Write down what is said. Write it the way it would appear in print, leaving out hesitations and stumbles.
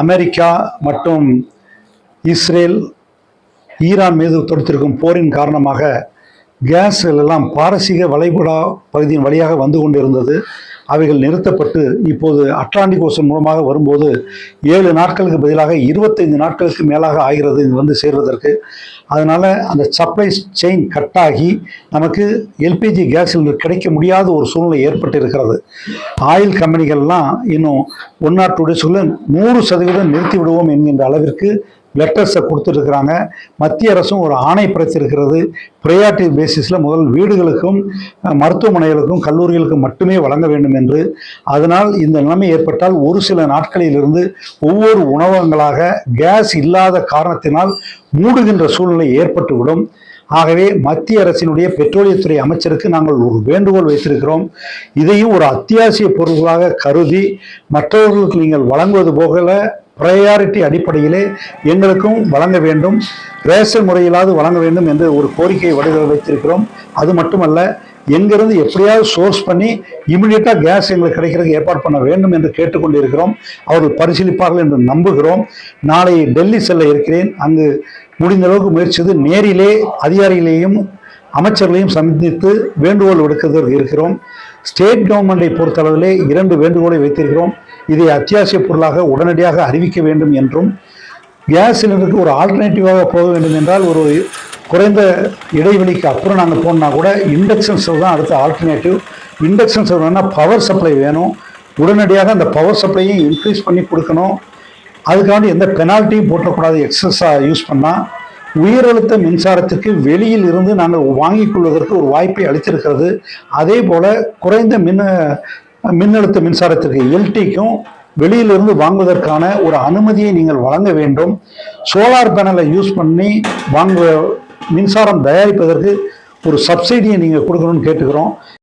America மற்றும் Israel Iran மீது தொடுத்திருக்கும் போரின் காரணமாக கேஸ்கள் எல்லாம் பாரசீக வளைகுடா பகுதியின் வழியாக வந்து கொண்டிருந்தது. அவைகள் நிறுத்தப்பட்டு இப்போது அட்லாண்டிக் ஓசன் மூலமாக வரும்போது 7 நாட்களுக்கு பதிலாக 25 நாட்களுக்கு மேலாக ஆகிறது இது வந்து சேர்வதற்கு. அதனால் அந்த சப்ளை செயின் கட்டாகி நமக்கு எல்பிஜி கேஸ் சிலிண்டர் கிடைக்க முடியாத ஒரு சூழ்நிலை ஏற்பட்டு இருக்கிறது. ஆயில் கம்பெனிகள்லாம் இன்னும் 1 or 2 டேஸ்க்குள்ள 100% நிறுத்தி விடுவோம் என்கின்ற அளவிற்கு லெட்டர்ஸை கொடுத்துருக்குறாங்க. மத்திய அரசும் ஒரு ஆணை பிறத்திருக்கிறது. ப்ரையாரிட்டி பேசிஸில் முதல் வீடுகளுக்கும் மருத்துவமனைகளுக்கும் கல்லூரிகளுக்கும் மட்டுமே வழங்க வேண்டும் என்று. அதனால் இந்த நிலைமை ஏற்பட்டால் ஒரு சில நாட்களிலிருந்து ஒவ்வொரு உணவகங்களாக கேஸ் இல்லாத காரணத்தினால் மூடுகின்ற சூழ்நிலை ஏற்பட்டுவிடும். ஆகவே மத்திய அரசினுடைய பெட்ரோலியத்துறை அமைச்சருக்கு நாங்கள் ஒரு வேண்டுகோள் வைத்திருக்கிறோம். இதையும் ஒரு அத்தியாவசிய பொருட்களாக கருதி மற்றவர்களுக்கு நீங்கள் வழங்குவது போகல ப்ரையாரிட்டி அடிப்படையிலே எங்களுக்கும் வழங்க வேண்டும், ரேஷன் முறையிலாவது வழங்க வேண்டும் என்று ஒரு கோரிக்கையை வடிவ வைத்திருக்கிறோம். அது மட்டுமல்ல, எங்கிருந்து எப்படியாவது சோர்ஸ் பண்ணி இமிடியேட்டாக கேஸ் எங்களுக்கு கிடைக்கிறதுக்கு ஏற்பாடு பண்ண வேண்டும் என்று கேட்டுக்கொண்டிருக்கிறோம். அவர்கள் பரிசீலிப்பார்கள் என்று நம்புகிறோம். நாளை டெல்லி செல்ல இருக்கிறேன். அங்கு முடிந்த அளவுக்கு முயற்சித்து நேரிலே அதிகாரிகளையும் அமைச்சர்களையும் சந்தித்து வேண்டுகோள் விடுக்கிறதற்கு இருக்கிறோம். ஸ்டேட் கவர்மெண்டை பொறுத்தளவிலே 2 வேண்டுகோளை வைத்திருக்கிறோம். இதை அத்தியாவசிய பொருளாக உடனடியாக அறிவிக்க வேண்டும் என்றும், கேஸ் சிலிண்டருக்கு ஒரு ஆல்டர்னேட்டிவாக போக வேண்டும் என்றால் ஒரு குறைந்த இடைவெளிக்கு அப்புறம் நாங்கள் போனோம்னா கூட இண்டக்ஷன் ஸ்டவ் தான் அடுத்த ஆல்டர்னேட்டிவ். இண்டக்ஷன் ஸ்டவ் வேணால் பவர் சப்ளை வேணும். உடனடியாக அந்த பவர் சப்ளையும் இன்க்ரீஸ் பண்ணி கொடுக்கணும். அதுக்காண்டி எந்த பெனால்ட்டியும் போட்டக்கூடாது. எக்ஸஸாக யூஸ் பண்ணால் உயரழுத்த மின்சாரத்திற்கு வெளியில் இருந்து நாங்கள் வாங்கிக் கொள்வதற்கு ஒரு வாய்ப்பை அளித்திருக்கிறது. அதே போல் குறைந்த மின்னழுத்த மின்சாரத்திற்கு எல்டிக்கும் வெளியிலிருந்து வாங்குவதற்கான ஒரு அனுமதியை நீங்கள் வழங்க வேண்டும். சோலார் பேனலை யூஸ் பண்ணி மின்சாரம் தயாரிப்பதற்கு ஒரு சப்சிடியை நீங்கள் கொடுக்கணும்னு கேட்டுக்கிறோம்.